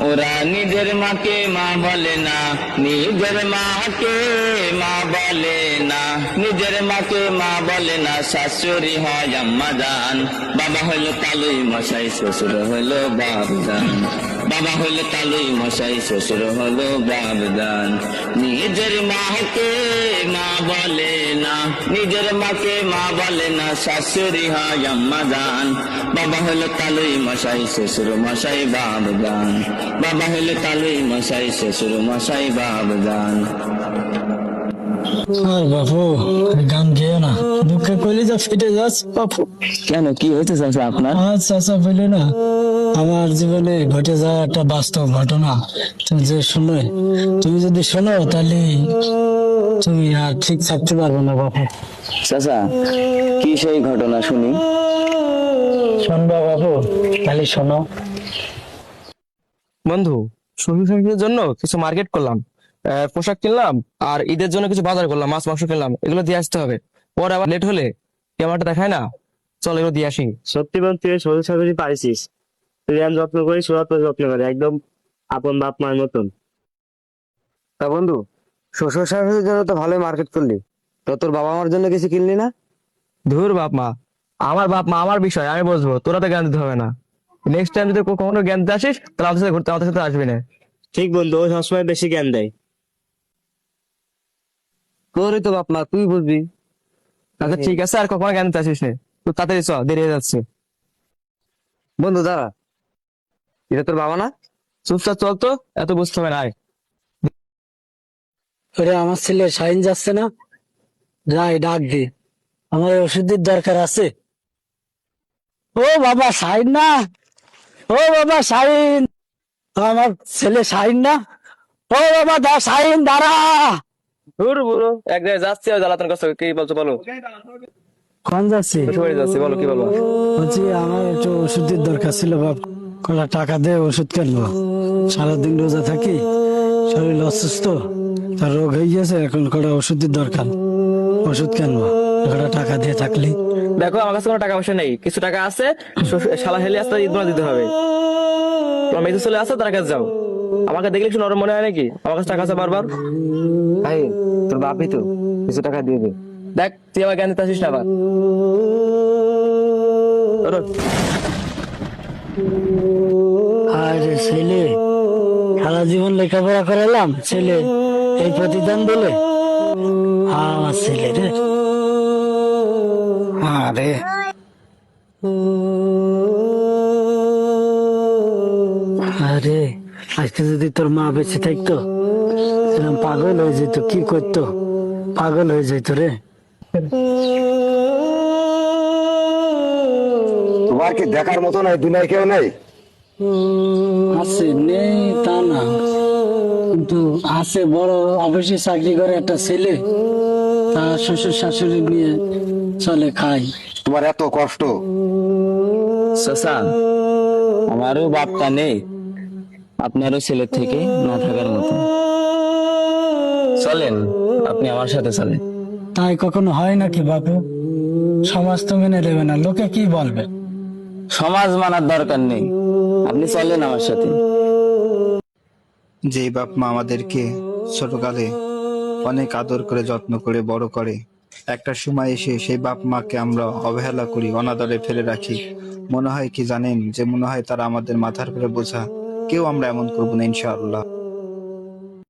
ওরা নিজের মাকে মা বলে না, নিজের মাকে মা বলে না, নিজের মাকে মা বলে না, শাশুড়ি হয় আম্মা জান। বাবা হইলো তালুই মশাই, শ্বশুর হইলো বাবজান। বাবা হইলো তালুই মশাই, শ্বশুর হলো বাবজান। নিজের মাকে মা বলে না, নিজের মাকে মা বলে না, শাশুড়ি হয় আম্মা জান। বাবা হইলো তালুই মশাই, শ্বশুর মশাই বাবজান। বাবা হইলো তালুই মশাই, শ্বশুর মশাই বাবজান। আর বাপু গান গেও না, দুঃখে কলিজা ফেটে যাচ্ছে বাপু। কেন, কি হয়েছে চাচা আপনার? আর চাচা বললে না, আমার জীবনে ঘটে যাওয়া একটা বাস্তব ঘটনা তুমি যে শুনো, তুমি যদি শোনো তাহলে তুমি আর ঠিক থাকতে পারবে না বাপু। চাচা, কি সেই ঘটনা শুনি? শুনবা বাপু, তাহলে শোনো। বন্ধু, শ্বশুর শাশুড়ির জন্য কিছু মার্কেট করলাম, পোশাক কিনলাম, আর ঈদের জন্য কিছু বাজার করলাম, মাছ মাংস কিনলাম, এগুলো দিয়ে আসতে হবে। পরে আবার লেট হলে কেমনটা দেখায় না, চল এগুলো দিয়ে আসি। সত্যি বন্ধু, তুই শ্বশুর শাশুড়ি পাইছিস। তুই আমি যত্ন করি, সুরত যত্ন করে, একদম আপন বাপ মায়ের মতন। তা বন্ধু, শ্বশুর শাশুড়ির জন্য তো ভালোই মার্কেট করলি, তো তোর বাবা মার জন্য কিছু কিনলি না? ধুর বাপ মা, আমার বাপ মা আমার বিষয়, আমি বুঝবো, তোরা তো জ্ঞান দিতে হবে না। নেক্সট টাইম যদি কখনো জ্ঞান দিতে আসিস তাহলে আমাদের সাথে ঘুরতে, আমাদের সাথে আসবি না। ঠিক বন্ধু, ও সবসময় বেশি জ্ঞান দেয়। তোরই তো বাপ মা, তুই বুঝবি। আচ্ছা ঠিক আছে, আর কখনো জ্ঞান দিতে আসিস না। তুই তাড়াতাড়ি চ, দেরি হয়ে যাচ্ছে। বন্ধু দাঁড়া, এটা তোর বাবা না? চুপচাপ চল তো, এত বুঝতে হবে না। আয়। ওরে আমার ছেলে শাহিন যাচ্ছে না, যাই ডাক দি, আমার ওষুধের দরকার আছে। ও বাবা শাহিন না, ও বাবা শাহিন, আমার ছেলে শাহিন না, ও বাবা দা শাহিন দাঁড়া। ধুর বুড়ো, এক জায়গায় যাচ্ছি আর জ্বালাতন করছো, কি বলছো বলো? কোন যাচ্ছি? শ্বশুর বাড়ি যাচ্ছি, বলো কি বলবো? বলছি আমার একটু ওষুধের দরকার ছিল বাপ, কটা টাকা দে, ওষুধ কিনবো। সারাদিন রোজা থাকি, শরীর অসুস্থ, তার রোগ হয়ে গেছে, এখন কটা ওষুধের দরকার, ওষুধ কিনবো, কটা টাকা দিয়ে থাকলি। দেখো আমার কাছে কোনো টাকা পয়সা নেই, কিছু টাকা আছে, শালা হেলে আসতে ঈদ দিতে হবে। তোমার মেয়ে চলে আসো, তার কাছে যাও। আমাকে দেখলে একটু নরম মনে হয় নাকি? আমার কাছে টাকা আছে বারবার। ভাই, তোর বাপই তো, কিছু টাকা দিয়ে দে। দেখ তুই আমার জ্ঞান দিতে আসিস না আবার। ওঠো। আরে ছেলে, সারা জীবন লেখাপড়া করালাম, ছেলে এই প্রতিদান দিলে। আমার ছেলে রে, আরে আরে, আজকে যদি তোর মা বেঁচে থাকতো, এরকম পাগল হয়ে যেত, কি করতো, পাগল হয়ে যেত রে। তোমার কি দেখার মতো নাই, দুনিয়ায় কেউ নেই? আছে, নেই তা না, কিন্তু আছে, বড় অফিসে চাকরি করে একটা ছেলে, তার শ্বশুর শাশুড়ি নিয়ে চলে খায়। তোমার এত কষ্ট? চাচা, আমারও বাপটা নেই, আপনারও ছেলের থেকে না থাকার মতো। চলেন, আপনি আমার সাথে চলেন। তাই কখনো হয় নাকি বাপু? সমাজ তো মেনে নেবে না, লোকে কি বলবে? সমাজ মানার দরকার নেই, আপনি চলেন আমার সাথে। যেই বাপ মা আমাদেরকে ছোটকালে অনেক আদর করে যত্ন করে বড় করে, একটা সময় এসে সেই বাপ মাকে আমরা অবহেলা করি, অনাদরে ফেলে রাখি। মনে হয় কি জানেন, যে মনে হয় তারা আমাদের মাথার উপরে বোঝা। কেউ আমরা এমন করবো না ইনশাআল্লাহ।